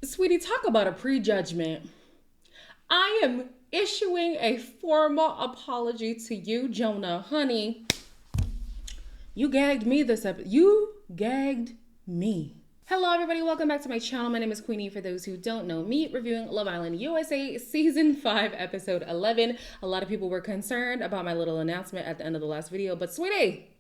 Sweetie, talk about a prejudgment. I am issuing a formal apology to you, Jonah. Honey, you gagged me this episode. You gagged me. Hello, everybody. Welcome back to my channel. My name is Queenie. For those who don't know me, reviewing Love Island USA Season 5, Episode 11. A lot of people were concerned about my little announcement at the end of the last video, but sweetie,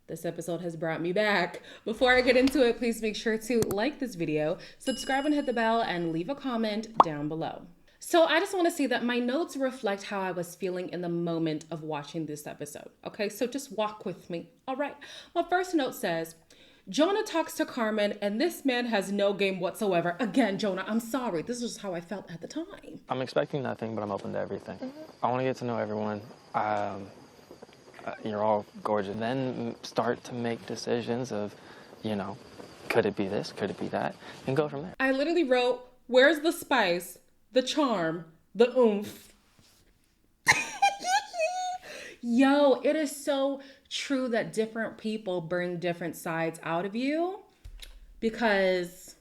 this episode has brought me back. Before I get into it, please make sure to like this video, subscribe and hit the bell, and leave a comment down below. So I just want to say that my notes reflect how I was feeling in the moment of watching this episode. Okay, so just walk with me. All right. My first note says, Jonah talks to Carmen and this man has no game whatsoever. Again, Jonah, I'm sorry. This is how I felt at the time. I'm expecting nothing, but I'm open to everything. I want to get to know everyone. You're all gorgeous. Then start to make decisions of, you know, could it be this? Could it be that? And go from there. I literally wrote, where's the spice, the charm, the oomph? Yo, it is so true that different people bring different sides out of you because,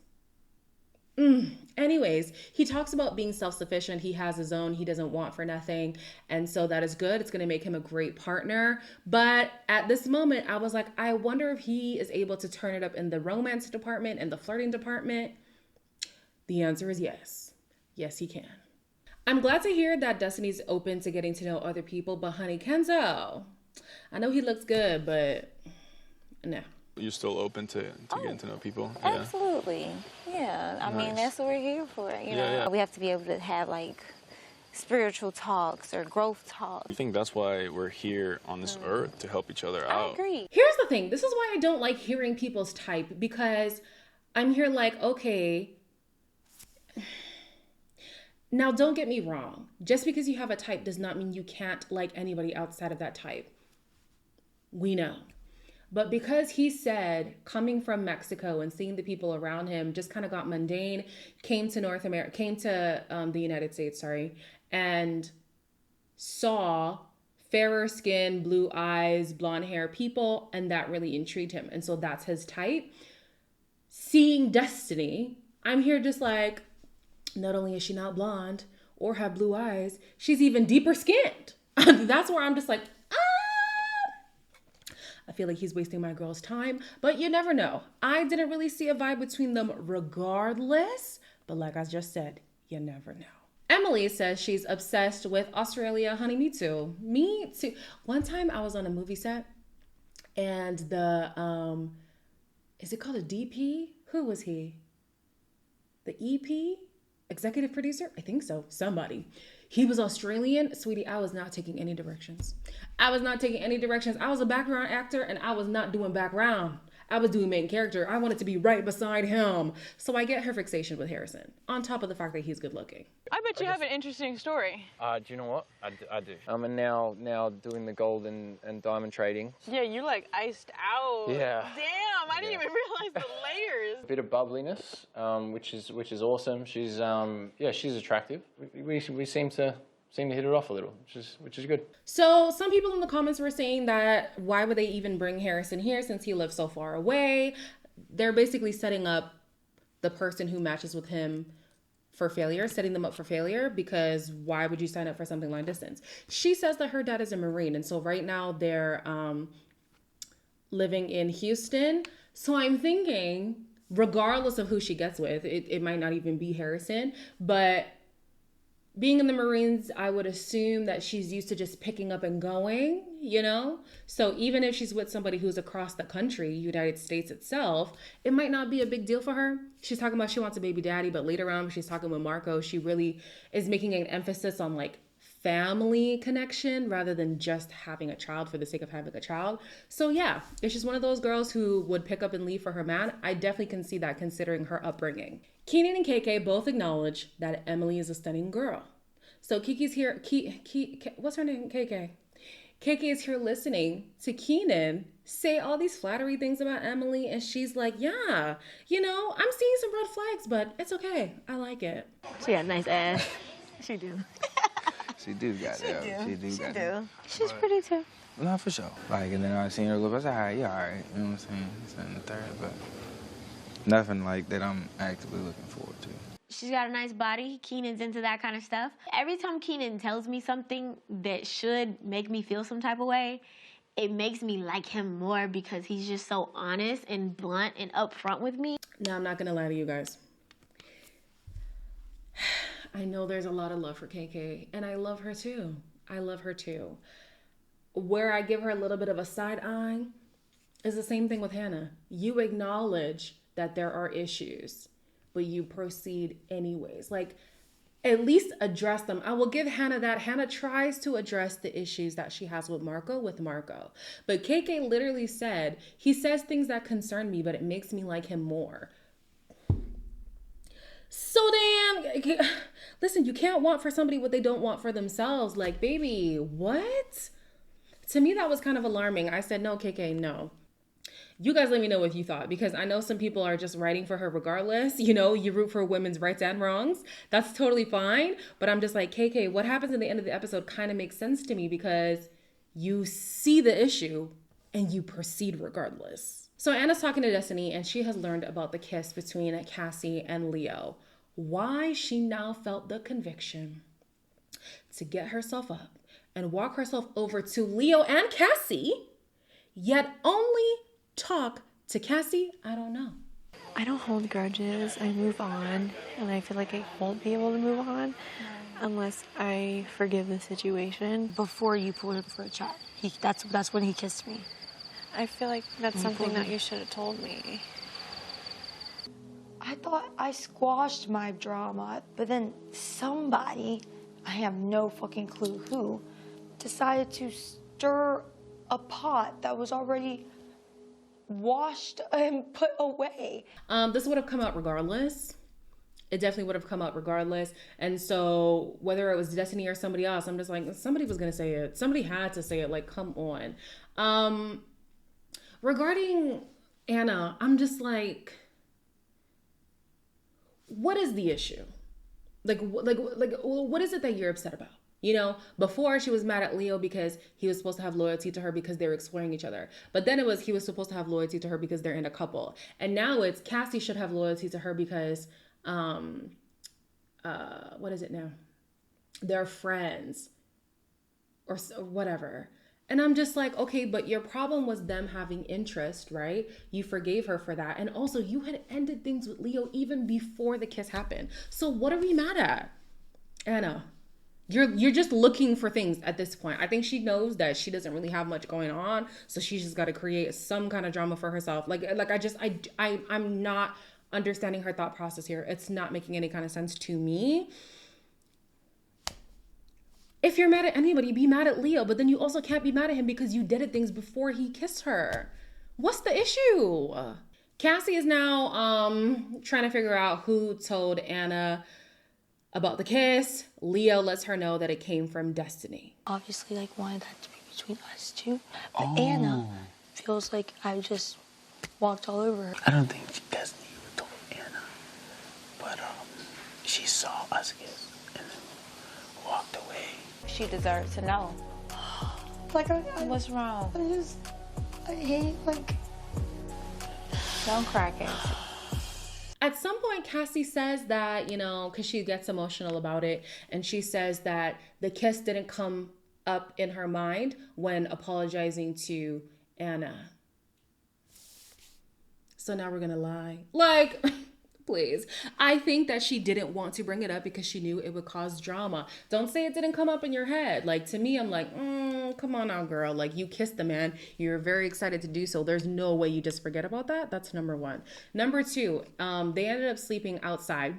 anyways, he talks about being self-sufficient. He has his own, he doesn't want for nothing. And so that is good. It's going to make him a great partner. But at this moment, I was like, I wonder if he is able to turn it up in the romance department and the flirting department. The answer is yes. Yes, he can. I'm glad to hear that Destiny's open to getting to know other people, but honey, Kenzo, I know he looks good, but no. You're still open to getting to know people? Absolutely. Yeah. I mean, that's what we're here for. You know, we have to be able to have like spiritual talks or growth talks. I think that's why we're here on this earth, to help each other out. I agree. Here's the thing. This is why I don't like hearing people's type, because I'm here like, okay, now don't get me wrong. Just because you have a type does not mean you can't like anybody outside of that type. We know. But because he said coming from Mexico and seeing the people around him just kind of got mundane, came to North America, came to the United States, and saw fairer skin, blue eyes, blonde hair people, and that really intrigued him. And so that's his type. Seeing Destiny, I'm here just like, not only is she not blonde or have blue eyes, she's even deeper skinned. That's where I'm just like, I feel like he's wasting my girl's time, but you never know. I didn't really see a vibe between them regardless, but like I just said, you never know. Emily says she's obsessed with Australia. Honey, me too. Me too. One time I was on a movie set and the, is it called a DP? Who was he? The EP? Executive producer? I think so. Somebody. He was Australian. Sweetie, I was not taking any directions. I was not taking any directions. I was a background actor and I was not doing background. I was doing main character. I wanted to be right beside him. So I get her fixation with Harrison, on top of the fact that he's good looking. I bet you have an interesting story. Do you know what? I do. And now doing the gold and diamond trading. Yeah, you're like iced out. Yeah. Damn, I didn't even realize the layers. A bit of bubbliness, which is awesome. She's she's attractive. We seem to hit it off a little, which is good. So some people in the comments were saying that why would they even bring Harrison here since he lives so far away? They're basically setting up the person who matches with him for failure, setting them up for failure, because why would you sign up for something long distance? She says that her dad is a Marine, and so right now they're living in Houston. So I'm thinking, regardless of who she gets with, it might not even be Harrison, but being in the Marines, I would assume that she's used to just picking up and going, you know? So even if she's with somebody who's across the country, United States itself, it might not be a big deal for her. She's talking about she wants a baby daddy, but later on when she's talking with Marco, she really is making an emphasis on like family connection rather than just having a child for the sake of having a child. So yeah, if she's one of those girls who would pick up and leave for her man, I definitely can see that considering her upbringing. Keenan and KK both acknowledge that Emily is a stunning girl. So Kiki's here, what's her name? KK. KK is here listening to Keenan say all these flattery things about Emily, and she's like, yeah, you know, I'm seeing some red flags, but it's okay. I like it. She got a nice ass. She do. She do got that. She do. She's pretty too. No, for sure. Like, and then I seen her look, I was like, all right, yeah, all right. You know what I'm saying? It's in the third, but nothing like that I'm actively looking forward to. She's got a nice body. Keenan's into that kind of stuff. Every time Keenan tells me something that should make me feel some type of way, it makes me like him more because he's just so honest and blunt and upfront with me. Now, I'm not going to lie to you guys. I know there's a lot of love for KK, and I love her too. I love her too. Where I give her a little bit of a side eye is the same thing with Hannah. You acknowledge that there are issues, but you proceed anyways. Like, at least address them. I will give Hannah that. Hannah tries to address the issues that she has with Marco. But KK literally said, he says things that concern me, but it makes me like him more. So damn, listen, you can't want for somebody what they don't want for themselves. Like, baby, what? To me, that was kind of alarming. I said, no, KK, no. You guys let me know what you thought, because I know some people are just writing for her regardless. You know, you root for women's rights and wrongs. That's totally fine. But I'm just like, KK, what happens at the end of the episode kind of makes sense to me, because you see the issue and you proceed regardless. So Anna's talking to Destiny, and she has learned about the kiss between Cassie and Leo. Why she now felt the conviction to get herself up and walk herself over to Leo and Cassie, yet only talk to Cassie, I don't know. I don't hold grudges. I move on, and I feel like I won't be able to move on unless I forgive the situation. Before you pulled him for a chat, that's when he kissed me. I feel like that's something that you should have told me. I thought I squashed my drama, but then somebody, I have no fucking clue who, decided to stir a pot that was already washed and put away. This would have come out regardless. It definitely would have come out regardless. And so whether it was Destiny or somebody else, I'm just like, somebody was going to say it. Somebody had to say it. Like, come on. Regarding Anna, I'm just like, what is the issue? Like, what is it that you're upset about? You know, before she was mad at Leo because he was supposed to have loyalty to her because they were exploring each other. But then it was he was supposed to have loyalty to her because they're in a couple. And now it's Cassie should have loyalty to her because, what is it now? They're friends or whatever. And I'm just like, okay, but your problem was them having interest, right? You forgave her for that. And also you had ended things with Leo even before the kiss happened. So what are we mad at? Anna. You're just looking for things at this point. I think she knows that she doesn't really have much going on, so she's just got to create some kind of drama for herself. I'm not understanding her thought process here. It's not making any kind of sense to me. If you're mad at anybody, be mad at Leo, but then you also can't be mad at him because you did things before he kissed her. What's the issue? Cassie is now trying to figure out who told Anna about the kiss. Leo lets her know that it came from Destiny. Obviously, wanted that to be between us two. But Anna feels like I just walked all over her. I don't think Destiny even told Anna, but she saw us kiss and then walked away. She deserves to know. What's wrong? I hate, Don't crack it. At some point, Cassie says that, because she gets emotional about it, and she says that the kiss didn't come up in her mind when apologizing to Anna. So now we're going to lie. Please. I think that she didn't want to bring it up because she knew it would cause drama. Don't say it didn't come up in your head. To me, I'm like, come on now, girl. You kissed the man. You're very excited to do so. There's no way you just forget about that. That's number one. Number two, they ended up sleeping outside,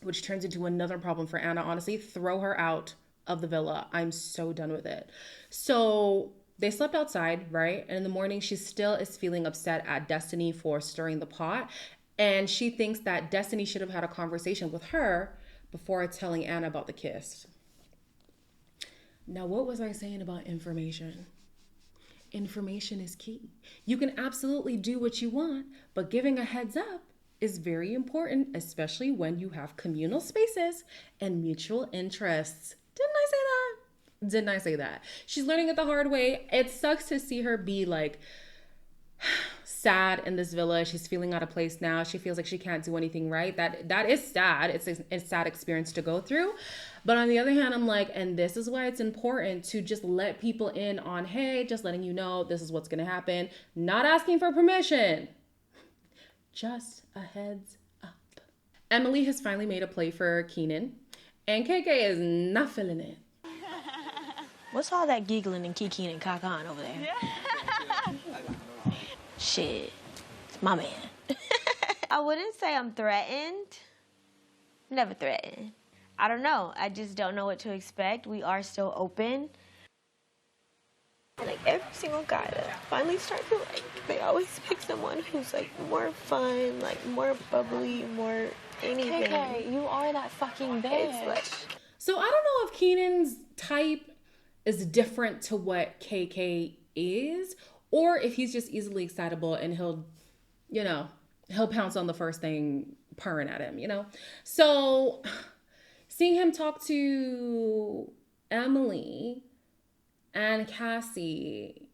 which turns into another problem for Anna. Honestly, throw her out of the villa. I'm so done with it. So they slept outside, right? And in the morning, she still is feeling upset at Destiny for stirring the pot. And she thinks that Destiny should have had a conversation with her before telling Anna about the kiss. Now, what was I saying about information? Information is key. You can absolutely do what you want, but giving a heads up is very important, especially when you have communal spaces and mutual interests. Didn't I say that? Didn't I say that? She's learning it the hard way. It sucks to see her be sad in this villa. She's feeling out of place now. She feels like she can't do anything right. That is sad. It's a sad experience to go through. But on the other hand, I'm like, and this is why it's important to just let people in on, hey, just letting you know this is what's going to happen. Not asking for permission. Just a heads up. Emily has finally made a play for Keenan, and KK is not feeling it. What's all that giggling and kiki and cacan over there? Yeah. Shit, it's my man. I wouldn't say I'm threatened. Never threatened. I don't know. I just don't know what to expect. We are still open. Like every single guy that I finally start to like, they always pick someone who's like more fun, like more bubbly, more anything. KK, you are that fucking bitch. Like, so I don't know if Keenan's type is different to what KK is, or if he's just easily excitable and he'll pounce on the first thing purring at him, So seeing him talk to Emily and Cassie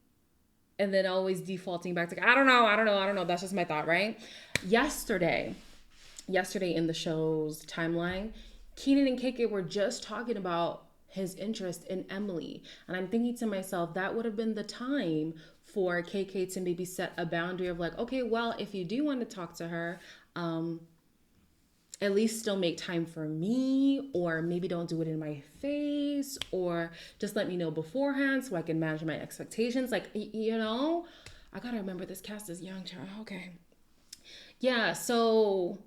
and then always defaulting back to, I don't know. That's just my thought, right? Yesterday in the show's timeline, Keenan and KK were just talking about his interest in Emily. And I'm thinking to myself, that would have been the time for KK to maybe set a boundary of like, okay, well, if you do want to talk to her, at least still make time for me, or maybe don't do it in my face, or just let me know beforehand so I can manage my expectations. Like, I gotta remember this cast is young, child. Okay. Yeah, so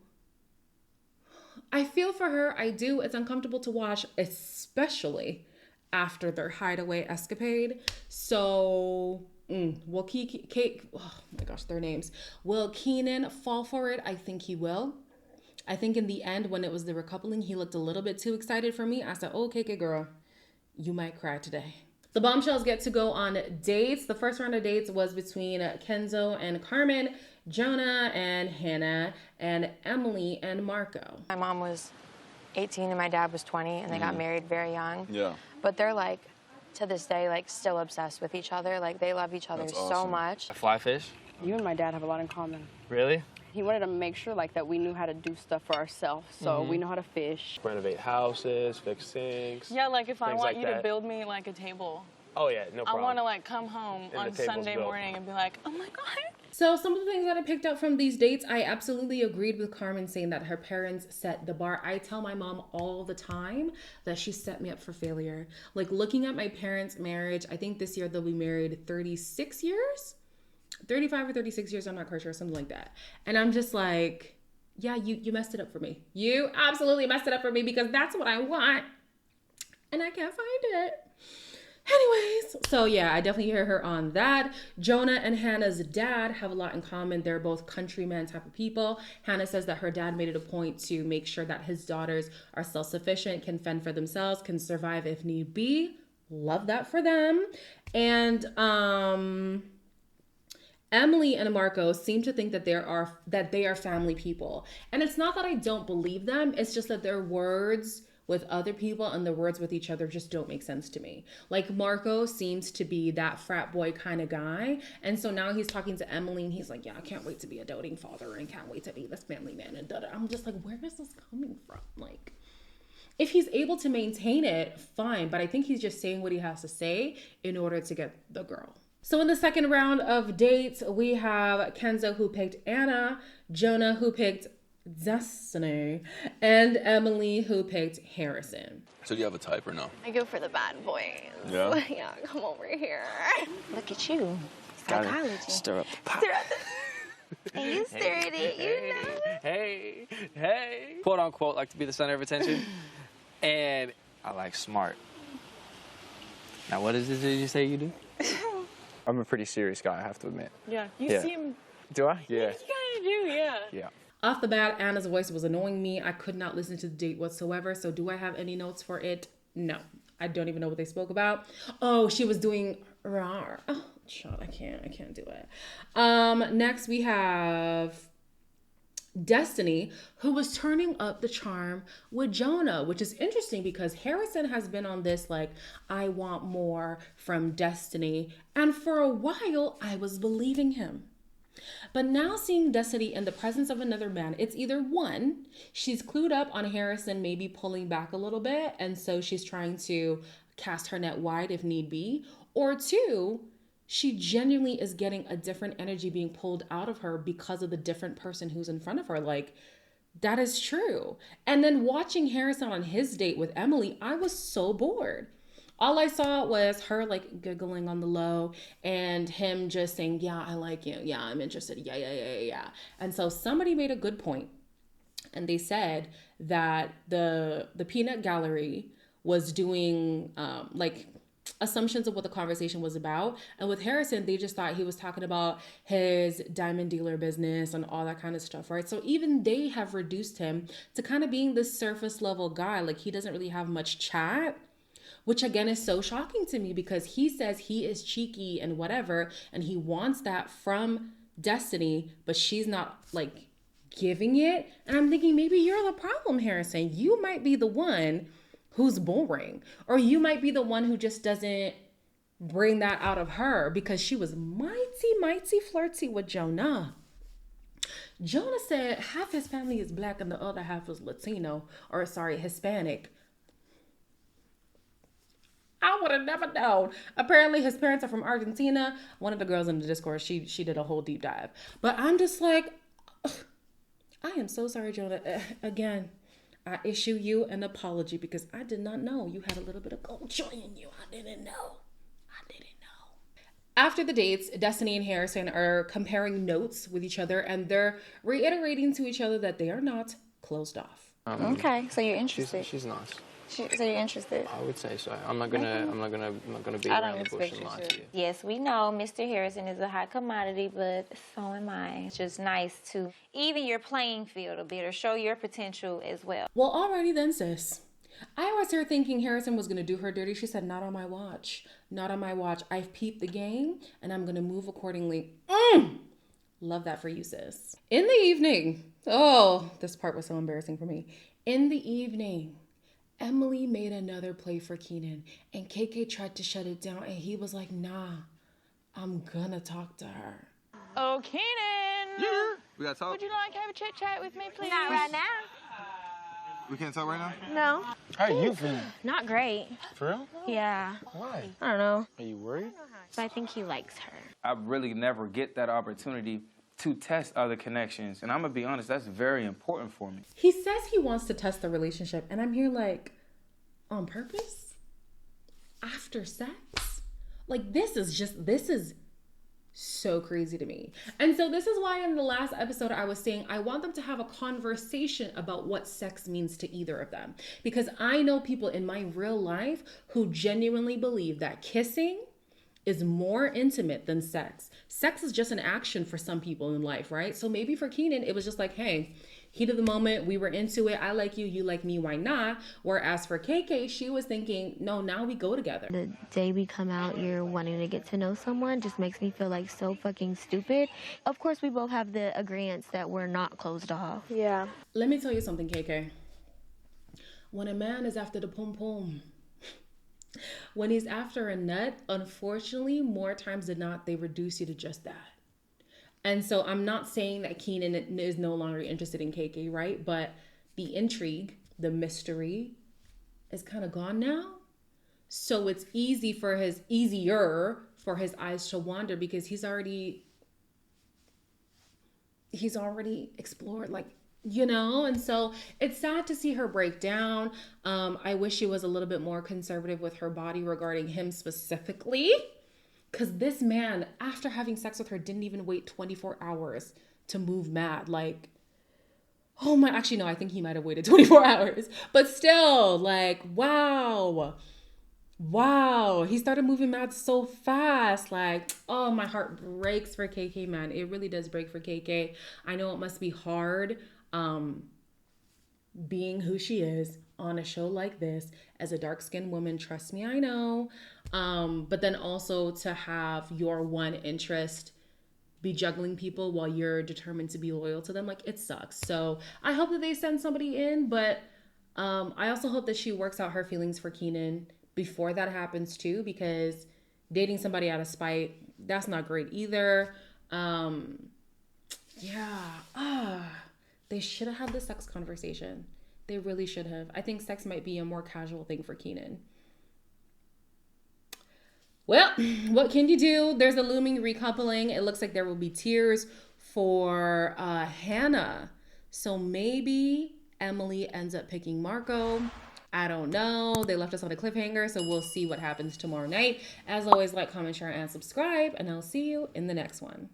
I feel for her. I do. It's uncomfortable to watch, especially after their hideaway escapade. So, will oh my gosh, their names. Will Keenan fall for it? I think he will. I think in the end, when it was the recoupling, he looked a little bit too excited for me. I said, oh, KK girl, you might cry today. The bombshells get to go on dates. The first round of dates was between Kenzo and Carmen, Jonah and Hannah, and Emily and Marco. My mom was 18 and my dad was 20, and they got married very young. Yeah. But they're like, to this day, like still obsessed with each other. Like they love each other so much. A fly fish? You and my dad have a lot in common. Really? He wanted to make sure like that we knew how to do stuff for ourselves. So we know how to fish. Renovate houses, fix sinks. Yeah, like if I things want like you to that. build me like a table. Oh yeah, no problem. I want to like come home And on the table's Sunday built. morning and be like, oh my God. So some of the things that I picked up from these dates, I absolutely agreed with Carmen saying that her parents set the bar. I tell my mom all the time that she set me up for failure. Like looking at my parents' marriage, I think this year they'll be married 36 years. 35 or 36 years, I'm not quite sure, something like that. And I'm just like, yeah, you messed it up for me. You absolutely messed it up for me because that's what I want. And I can't find it. Anyways, so yeah, I definitely hear her on that. Jonah and Hannah's dad have a lot in common. They're both countrymen type of people. Hannah says that her dad made it a point to make sure that his daughters are self-sufficient, can fend for themselves, can survive if need be. Love that for them. And Emily and Marco seem to think that they are family people. And it's not that I don't believe them. It's just that their words with other people and the words with each other just don't make sense to me. Like Marco seems to be that frat boy kind of guy. And so now he's talking to Emily and he's like, yeah, I can't wait to be a doting father and can't wait to be this family man. And I'm just like, where is this coming from? Like, if he's able to maintain it, fine. But I think he's just saying what he has to say in order to get the girl. So in the second round of dates, we have Kenzo who picked Anna, Jonah who picked Destiny, and Emily who picked Harrison. So do you have a type or no? I go for the bad boys. Yeah? Yeah, come over here. Look at you. Gotta Psychology. stir up the pot. And you stirred it, you know. Hey. Quote unquote, like to be the center of attention. And I like smart. Now, what is it that you say you do? I'm a pretty serious guy, I have to admit. Yeah, you seem. Do I? Yeah. You kind of do, yeah. Yeah. Off the bat, Anna's voice was annoying me. I could not listen to the date whatsoever. So do I have any notes for it? No. I don't even know what they spoke about. Oh, she was doing rawr. Oh, child, I can't do it. Next we have Destiny, who was turning up the charm with Jonah, which is interesting because Harrison has been on this like, I want more from Destiny. And for a while, I was believing him. But now seeing Destiny in the presence of another man, it's either one, she's clued up on Harrison maybe pulling back a little bit, and so she's trying to cast her net wide if need be, or two, she genuinely is getting a different energy being pulled out of her because of the different person who's in front of her. Like, that is true. And then watching Harrison on his date with Emily, I was so bored. All I saw was her like giggling on the low and him just saying, yeah, I like you. Yeah, I'm interested. Yeah. And so somebody made a good point. And they said that the peanut gallery was doing like assumptions of what the conversation was about. And with Harrison, they just thought he was talking about his diamond dealer business and all that kind of stuff, right? So even they have reduced him to kind of being this surface level guy. Like, he doesn't really have much chat, which again is so shocking to me because he says he is cheeky and whatever, and he wants that from Destiny, but she's not like giving it. And I'm thinking, maybe you're the problem, Harrison. You might be the one who's boring, or you might be the one who just doesn't bring that out of her, because she was mighty flirty with Jonah. Jonah said half his family is black and the other half is Latino, or sorry, Hispanic. I would have never known. Apparently his parents are from Argentina. One of the girls in the Discord, she did a whole deep dive. But I'm just like, ugh, I am so sorry, Jonah. Again, I issue you an apology because I did not know you had a little bit of gold joy in you. I didn't know. After the dates, Destiny and Harrison are comparing notes with each other, and they're reiterating to each other that they are not closed off. Okay, so you're interested. She's nice. So you're interested. I would say so. I'm not gonna beat around the bush and lie to you. Yes, we know Mr. Harrison is a hot commodity, but so am I. It's just nice to even your playing field a bit or show your potential as well. Well, alrighty then, sis. I was here thinking Harrison was gonna do her dirty. She said, not on my watch. Not on my watch. I've peeped the game and I'm gonna move accordingly. Love that for you, sis. In the evening, oh, this part was so embarrassing for me. In the evening, Emily made another play for Keenan, and KK tried to shut it down, and he was like, nah, I'm gonna talk to her. Oh, Keenan! Yeah, we gotta talk. Would you like to have a chit chat with me, please? Not right now. We can't talk right now? No. How are you feeling? Not great. For real? Yeah. Why? I don't know. Are you worried? But I think he likes her. I really never get that opportunity to test other connections. And I'm going to be honest, that's very important for me. He says he wants to test the relationship, and I'm here like, on purpose? After sex? Like, this is so crazy to me. And so this is why in the last episode I was saying I want them to have a conversation about what sex means to either of them. Because I know people in my real life who genuinely believe that kissing is more intimate than sex. Sex is just an action for some people in life, right? So maybe for Keenan, it was just like, hey, heat of the moment, we were into it. I like you, you like me, why not? Whereas for KK, she was thinking, no, now we go together. The day we come out, you're wanting to get to know someone just makes me feel like so fucking stupid. Of course, we both have the agreements that we're not closed off. Yeah. Let me tell you something, KK. When a man is after the pom-pom, when he's after a nut, unfortunately, more times than not, they reduce you to just that. And so I'm not saying that Keenan is no longer interested in KK, right? But the intrigue, the mystery is kind of gone now. So it's easier for his eyes to wander because he's already explored, like, you know? And so it's sad to see her break down. I wish she was a little bit more conservative with her body regarding him specifically. Because this man, after having sex with her, didn't even wait 24 hours to move mad. Like, oh my, actually, no, I think he might have waited 24 hours. But still, like, wow. He started moving mad so fast. Like, oh, my heart breaks for KK, man. It really does break for KK. I know it must be hard being who she is on a show like this as a dark-skinned woman. Trust me, I know. But then also to have your one interest be juggling people while you're determined to be loyal to them, like, it sucks. So I hope that they send somebody in, but I also hope that she works out her feelings for Keenan before that happens too, because dating somebody out of spite, that's not great either. Yeah. They should have had the sex conversation. They really should have. I think sex might be a more casual thing for Keenan. Well, what can you do? There's a looming recoupling. It looks like there will be tears for Hannah. So maybe Emily ends up picking Marco. I don't know. They left us on a cliffhanger, so we'll see what happens tomorrow night. As always, like, comment, share, and subscribe, and I'll see you in the next one.